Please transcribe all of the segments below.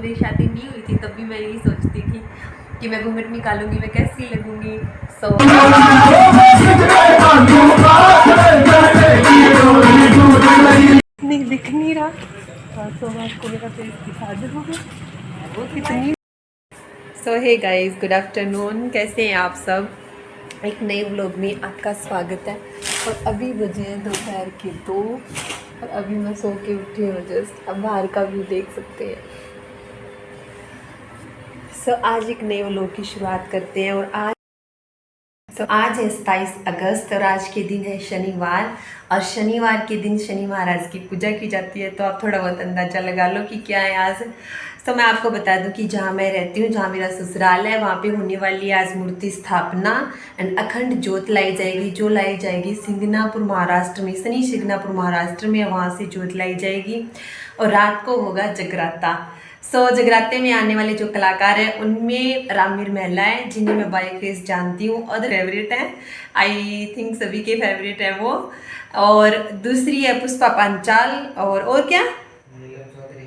मेरी शादी नहीं हुई थी तब भी मैं यही सोचती थी कि मैं घूंघट निकालूंगी मैं कैसी लगूंगी। सो नहीं दिख नहीं रहा तो मैं आपको मेरा फेस दिखा दूँगी वो कितनी। सो हे गाइस, गुड आफ्टरनून, कैसे हैं आप सब। एक नए व्लॉग में आपका स्वागत है। और अभी बजे हैं दोपहर के 2 और अभी मैं सो के उठी हूँ जस्ट। अब बाहर का व्यू देख सकते हैं। सो आज एक नए व्लॉग की शुरुआत करते हैं। और आज है 27 अगस्त और आज के दिन है शनिवार। और शनिवार के दिन शनि महाराज की पूजा की जाती है। तो आप थोड़ा बहुत अंदाज़ा लगा लो कि क्या है आज। तो मैं आपको बता दूं कि जहाँ मैं रहती हूँ, जहाँ मेरा ससुराल है, वहाँ पे होने वाली आज मूर्ति स्थापना एंड अखंड ज्योत लाई जाएगी। जो लाई जाएगी सिंगनापुर महाराष्ट्र में, शनि सिंगनापुर महाराष्ट्र में, वहाँ से ज्योत लाई जाएगी। और रात को होगा जगराता। जगराते में आने वाले जो कलाकार हैं उनमें रामवीर महिला है, जिन्हें मैं बाय फेस जानती हूँ। अदर फेवरेट है, आई थिंक सभी के फेवरेट है वो। और दूसरी है पुष्पा पांचाल और क्या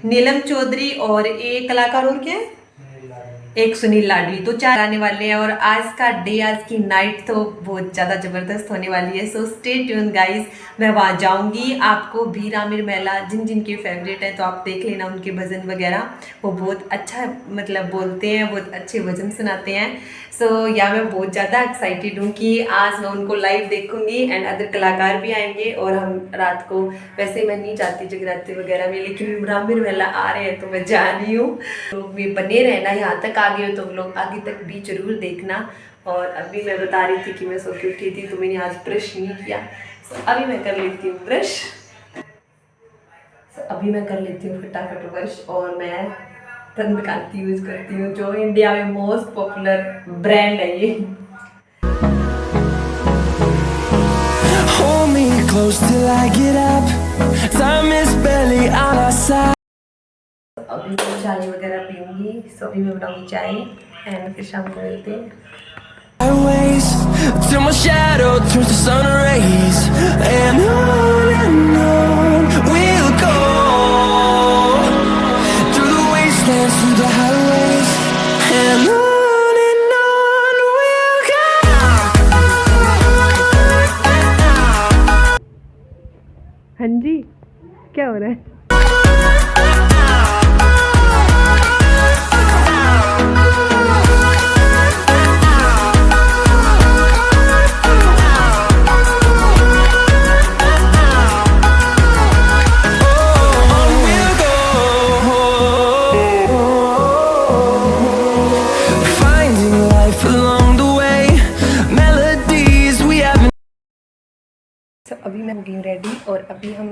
नीलम चौधरी और एक कलाकार और क्या है एक सुनील लाडवी। तो 4 आने वाले हैं। और आज का डे, आज की नाइट तो बहुत ज़्यादा ज़बरदस्त होने वाली है। सो स्टे ट्यून गाइस, मैं वहाँ जाऊँगी। आपको भी रामवीर महिला जिन जिनके फेवरेट हैं तो आप देख लेना उनके भजन वगैरह। वो बहुत अच्छा मतलब बोलते हैं, बहुत अच्छे भजन सुनाते हैं। या मैं बहुत ज़्यादा एक्साइटेड हूँ कि आज मैं उनको लाइव देखूँगी एंड अदर कलाकार भी आएंगे। और हम रात को, वैसे मैं नहीं जाती जगराते वगैरह में, लेकिन रामवीर महिला आ रहे हैं तो मैं जा रही हूँ। तो वे बने रहना, यहाँ तक आ गए हो तो लोग आगे तक भी जरूर देखना। और अभी मैं बता रही थी कि मैं सो के उठी थी तो मैंने आज ब्रश नहीं किया। अभी मैं कर लेती हूँ ब्रश। अभी मैं कर लेती हूँ फटाफट ब्रश। और मैं दंतकांति यूज करती हूँ, जो इंडिया में मोस्ट पॉपुलर ब्रांड है ये। Hold me close till I get up. Time is barely on our side. अभी मैं चाय वगैरह पीऊंगी। अभी मैं बनाऊंगी चाय एंड फिर शाम को मिलते हैं। Till my shadow turns to sun rays and on we'll go through the wastelands, through the highways and on we'll go. हाँ जी, क्या हो रहा है? अभी मैं हो गई हूँ रेडी और अभी हम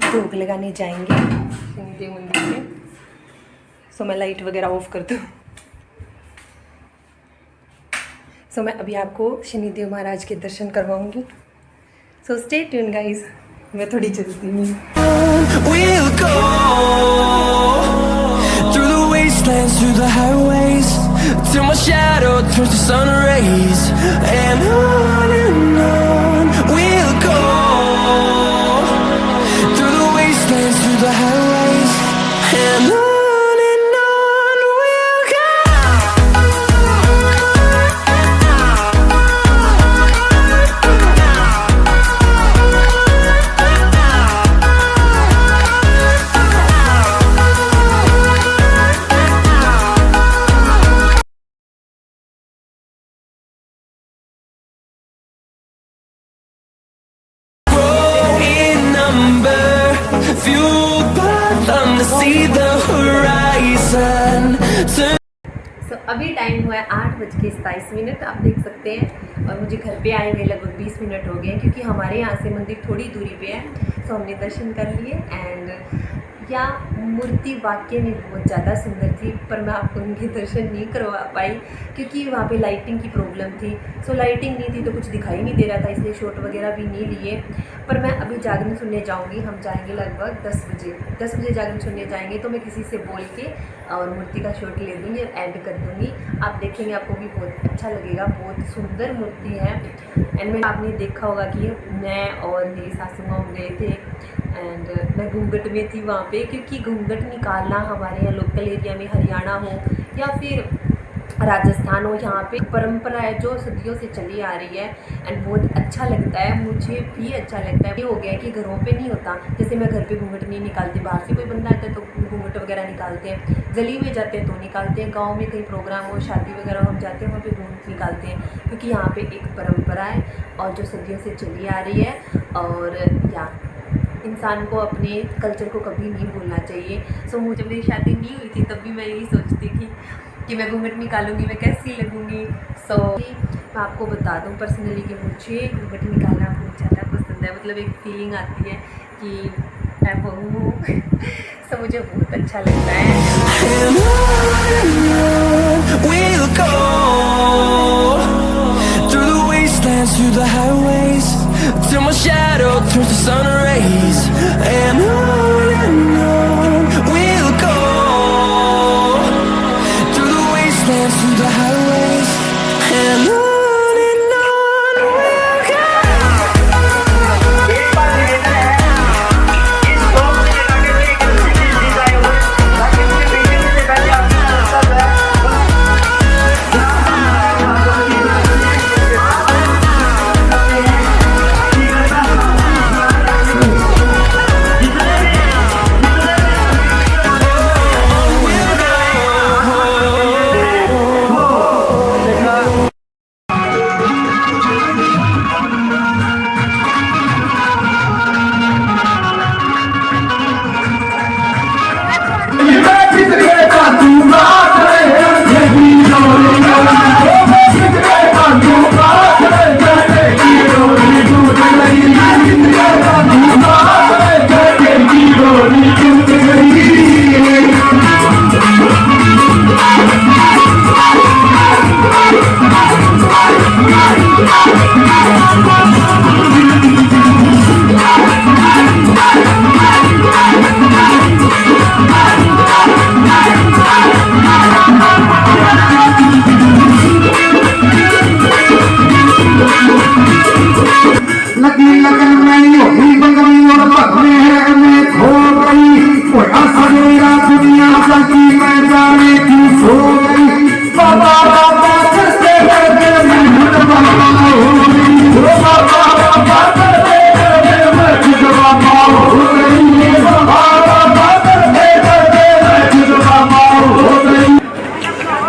भोग लगाने जाएंगे शनिदेव मंदिर में। मैं लाइट वगैरह ऑफ कर दूँ। मैं अभी आपको शनिदेव महाराज के दर्शन करवाऊंगी। स्टे ट्यून गाइस, मैं थोड़ी चलती हूँ। Through the highways till my shadow turns to sun rays and on we'll go through the wastelands, through the highways and on we'll go. अभी टाइम हुआ है 8:27। आप देख सकते हैं। और मुझे घर पे आए हुए लगभग 20 मिनट हो गए, क्योंकि हमारे यहाँ से मंदिर थोड़ी दूरी पे है। हमने दर्शन कर लिए एंड या मूर्ति वाकई में बहुत ज़्यादा सुंदर थी, पर मैं आपको उनके दर्शन नहीं करवा पाई क्योंकि वहाँ पे लाइटिंग की प्रॉब्लम थी। लाइटिंग नहीं थी तो कुछ दिखाई नहीं दे रहा था, इसलिए शॉट वगैरह भी नहीं लिए। पर मैं अभी जागरण सुनने जाऊँगी। हम जाएंगे लगभग 10 बजे जागरण सुनने जाएंगे। तो मैं किसी से बोल के और मूर्ति का शॉट ले दूँगी और ऐड कर दूँगी। आप देखेंगे, आपको भी बहुत अच्छा लगेगा। बहुत सुंदर मूर्ति है। एंड में आपने देखा होगा कि मैं और मेरी सासू माँ गए थे एंड मैं घूंघट में थी वहाँ पे, क्योंकि घूंघट निकालना हमारे यहाँ लोकल एरिया में, हरियाणा हो या फिर राजस्थान हो, यहाँ पे परंपरा है जो सदियों से चली आ रही है एंड बहुत अच्छा लगता है, मुझे भी अच्छा लगता है। ये हो गया है कि घरों पे नहीं होता, जैसे मैं घर पे घूंघट नहीं निकालती, बाहर से कोई बंदा आता है तो घूंघट वगैरह निकालते हैं, गली में जाते हैं तो निकालते हैं, गाँव में कहीं प्रोग्राम हो, शादी वगैरह हम जाते हैं वहाँ पे घूंघट निकालते हैं, क्योंकि यहाँ पे एक परंपरा है और जो सदियों से चली आ रही है। और या इंसान को अपने कल्चर को कभी नहीं भूलना चाहिए। सो मुझे मेरी शादी नहीं हुई थी तब भी मैं यही सोचती थी कि मैं घूंघट निकालूंगी, मैं कैसी लगूंगी। सो मैं आपको बता दूं पर्सनली कि मुझे घूंघट निकालना बहुत ज़्यादा पसंद है, मतलब एक फीलिंग आती है कि मैं बहू हूँ। सो मुझे बहुत अच्छा लगता है। Through the highways, till my shadow turns to sun rays, and on we'll go. Through the wastelands, through the highways, and on we'll go.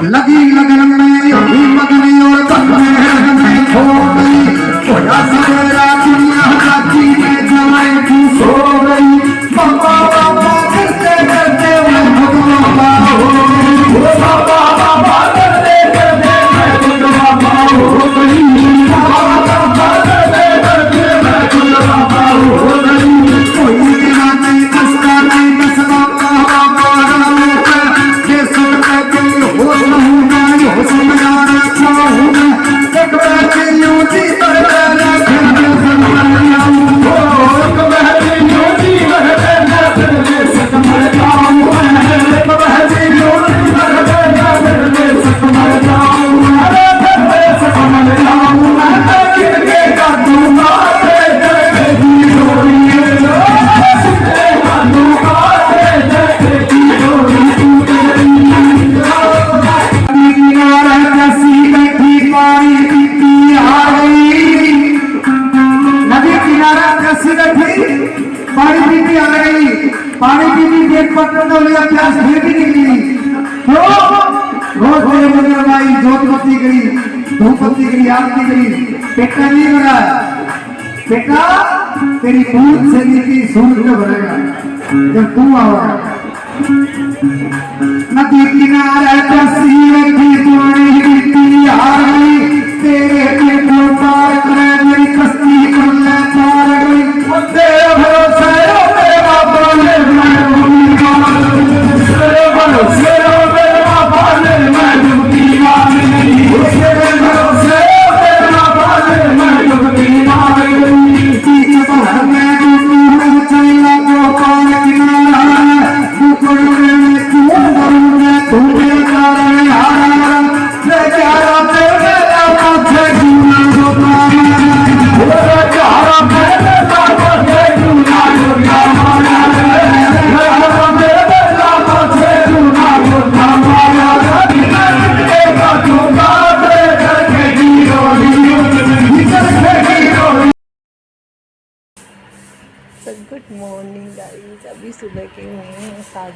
लगी लगन में यही मगन और तन्ने में खो गई, खोया सवेरा दुनिया जाती में जाए तू सो गई। बाबा बाबा करते करते मैं खुद बाबा हो गई, ओ बाबा बाबा करते करते मैं खुद बाबा हो गई, बाबा बाबा करते करते मैं खुद बाबा हो गई। कोई गिरा नहीं कसका नहीं कसवा बाबा लेकर ये सुन के हो नहीं मैं हो समझाना चाहूँ मैं, एक बार यूं जी पर तेरा फिर मैं समझ जाऊँ, एक बार यूं जी पर तेरा फिर मैं समझ जाऊँ, एक बार यूं जी पर तेरा फिर मैं समझ जाऊँ, अरे फिर मैं समझ जाऊँ। मैं किरके का दूंगा तेरे की जोड़ी पानी पीती पेट पकड़ तो लिया, प्यास फिर भी निकली तो रोज मेरे मंदिर में जोत बत्ती करी, धूप बत्ती करी, आरती करी, पेटा नहीं भरा। बेटा तेरी दूध से नीति सूरज में भरेगा जब तू आओगा। नदी किनारे तस्वीर की तुम्हारी बीती आ गई, तेरे पेट को पार कर मेरी कश्ती कर ले पार गई, तेरे भरोसे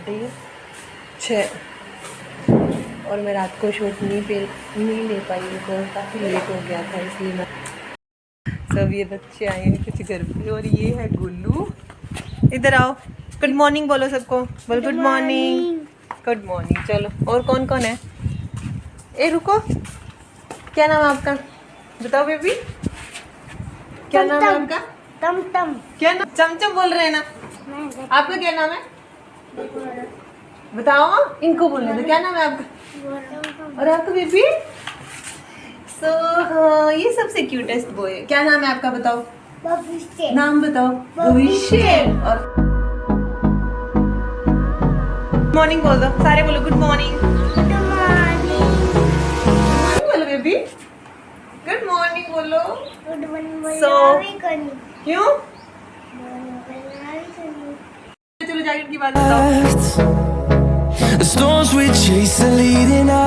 बजते ही 6 और मैं रात को शूट नहीं ले पाई, बिकॉज काफ़ी लेट हो गया था, इसलिए मैं सब ये बच्चे आए हैं कुछ घर पे। और ये है गुल्लू, इधर आओ, गुड मॉर्निंग बोलो सबको, बोलो गुड मॉर्निंग। Good morning. चलो और कौन कौन है? ए रुको, क्या नाम है आपका? बताओ बेबी, क्या नाम है आपका? टम टम। क्या नाम? चमचम बोल रहे हैं ना। आपका क्या नाम है? बताओ, इनको बोलने दो, क्या नाम है आपका? और आपका बेबी? सो ये सबसे क्यूटेस्ट बॉय है। क्या नाम है आपका? बताओ, भविष्य। नाम बताओ। भविष्य। और मॉर्निंग बोल दो, सारे बोलो गुड मॉर्निंग। Good morning. बोलो बेबी, गुड मॉर्निंग बोलो। Good morning. So- क्यों? चलो जैकेट की बात बताओ। The storms we chase are leading us